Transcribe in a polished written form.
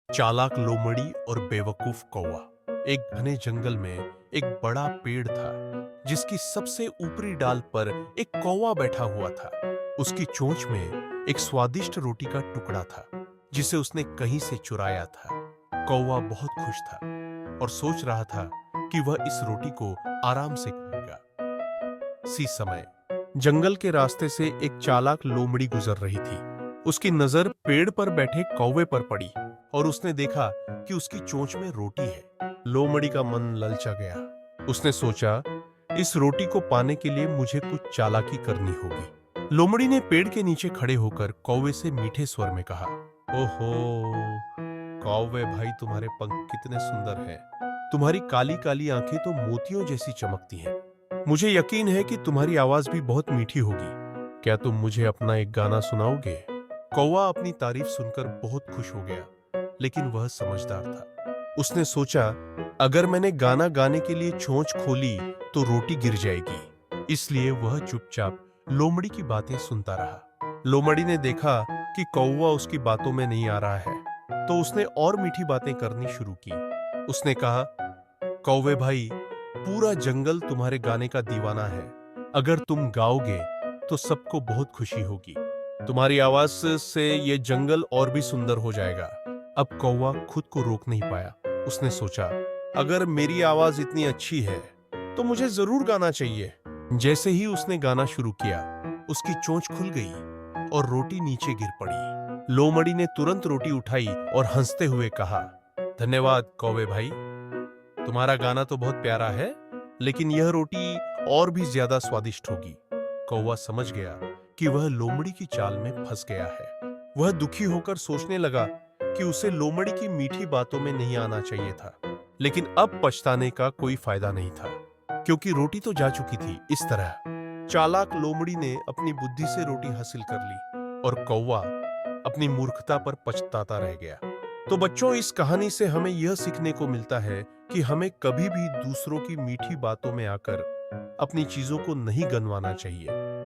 चालाक लोमड़ी और बेवकूफ कौवा। एक घने जंगल में एक बड़ा पेड़ था जिसकी सबसे ऊपरी डाल पर एक कौवा बैठा हुआ था। उसकी चोंच में एक स्वादिष्ट रोटी का टुकड़ा था जिसे उसने कहीं से चुराया था। कौवा बहुत खुश था और सोच रहा था कि वह इस रोटी को आराम से खाएगा। इसी समय जंगल के रास्ते से एक चालाक लोमड़ी गुजर रही थी। उसकी नजर पेड़ पर बैठे कौवे पर पड़ी और उसने देखा कि उसकी चोंच में रोटी है। लोमड़ी का मन ललचा गया। उसने सोचा, इस रोटी को पाने के लिए मुझे कुछ चालाकी करनी होगी। लोमड़ी ने पेड़ के नीचे खड़े होकर कौवे से मीठे स्वर में कहा, ओहो कौवे भाई, तुम्हारे पंख कितने सुंदर हैं। तुम्हारी काली काली आंखें तो मोतियों जैसी चमकती हैं। मुझे यकीन है कि तुम्हारी आवाज भी बहुत मीठी होगी। क्या तुम मुझे अपना एक गाना सुनाओगे? कौवा अपनी तारीफ सुनकर बहुत खुश हो गया, लेकिन वह समझदार था। उसने सोचा, अगर मैंने गाना गाने के लिए चोंच खोली तो रोटी गिर जाएगी। इसलिए वह चुपचाप लोमड़ी की बातें सुनता रहा। लोमड़ी ने देखा कि कौवा उसकी बातों में नहीं आ रहा है, तो उसने और मीठी बातें करनी शुरू की। उसने कहा, कौवे भाई, पूरा जंगल तुम्हारे गाने का दीवाना है। अगर तुम गाओगे तो सबको बहुत खुशी होगी। तुम्हारी आवाज से ये जंगल और भी सुंदर हो जाएगा। अब कौवा खुद को रोक नहीं पाया। उसने सोचा, अगर मेरी आवाज इतनी अच्छी है तो मुझे जरूर गाना चाहिए। जैसे ही उसने गाना शुरू किया, उसकी चोंच खुल गई और रोटी नीचे गिर पड़ी। लोमड़ी ने तुरंत रोटी उठाई और हंसते हुए कहा, धन्यवाद कौवे भाई, तुम्हारा गाना तो बहुत प्यारा है, लेकिन यह रोटी और भी ज्यादा स्वादिष्ट होगी। कौवा समझ गया कि वह लोमड़ी की चाल में फंस गया है। वह दुखी होकर सोचने लगा कि उसे लोमड़ी की मीठी बातों में नहीं आना चाहिए था, लेकिन अब पछताने का कोई फायदा नहीं था, क्योंकि रोटी तो जा चुकी थी। इस तरह चालाक लोमड़ी ने अपनी बुद्धि से रोटी हासिल कर ली और कौवा अपनी मूर्खता पर पछताता रह गया। तो बच्चों, इस कहानी से हमें यह सीखने को मिलता है कि हमें कभी भी दूसरों की मीठी बातों में आकर अपनी चीजों को नहीं गनवाना चाहिए।